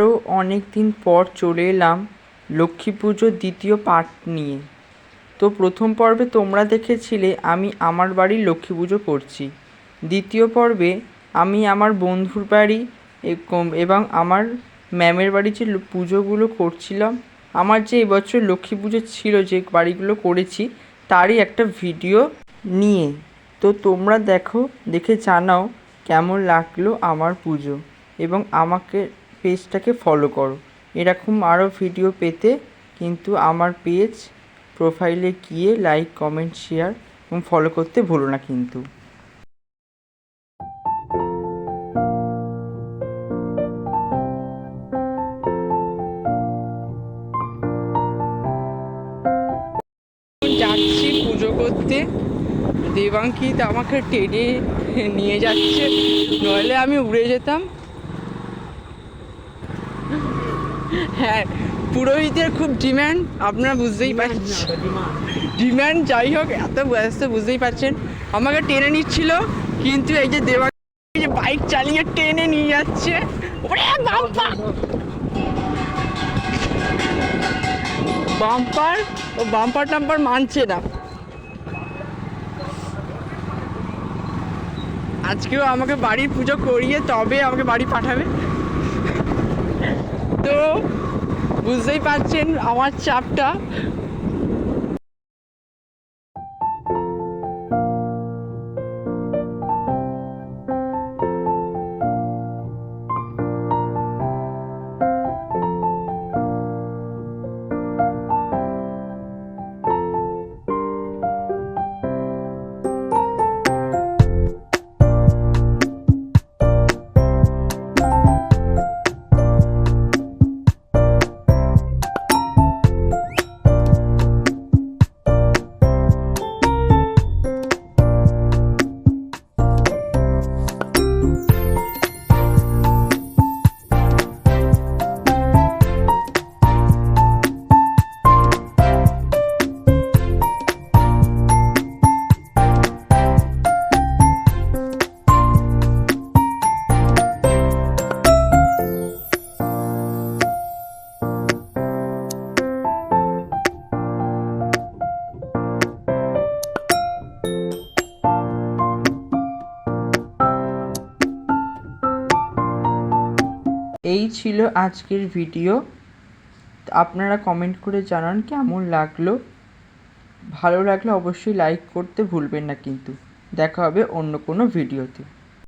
আবারও অনেক দিন পর চলে এলাম লক্ষ্মী পুজোর দ্বিতীয় পার্ট নিয়ে। তো প্রথম পর্বে তোমরা দেখেছিলে আমি আমার বাড়ির লক্ষ্মী পুজো করছি। দ্বিতীয় পর্বে আমি আমার বন্ধুর বাড়ি এবং আমার ম্যামের বাড়ি যে পুজোগুলো করছিলাম, আমার যে এবছর লক্ষ্মী পুজো ছিল, যে বাড়িগুলো করেছি তারই একটা ভিডিও নিয়ে। তো তোমরা দেখে জানাও কেমন লাগলো আমার পুজো, এবং আমাকে পেজটাকে ফলো করো। এরকম আরও ভিডিও পেতে কিন্তু আমার পেজ প্রোফাইলে গিয়ে লাইক, কমেন্ট, শেয়ার এবং ফলো করতে ভুলো না কিন্তু। যাচ্ছি পুজো করতে, দেবাঙ্কিত আমাকে টেনে নিয়ে যাচ্ছে, নইলে আমি উড়ে যেতাম। হ্যাঁ, পুরোহিতের খুব ডিম্যান্ড, আপনারা বুঝতেই পারছেন। ডিম্যান্ড যাই হোক, এত ব্যস্ত বুঝতেই পারছেন। আমাকে টেনে নিচ্ছিল, কিন্তু এই যে দেবাঙ্কি যে বাইক চালিয়ে টেনে নিয়ে যাচ্ছে, বাম্পার ও বাম্পার টাম্পার মানছে না। আজকেও আমাকে বাড়ির পুজো করিয়ে তবে আমাকে বাড়ি পাঠাবে। তো বুঝতেই পারছেন আমার চাপটা। এই ছিল আজকের ভিডিও। আপনারা কমেন্ট করে জানান কেমন লাগলো। ভালো লাগলে অবশ্যই লাইক করতে ভুলবেন না কিন্তু। দেখা হবে অন্য কোনো ভিডিওতে।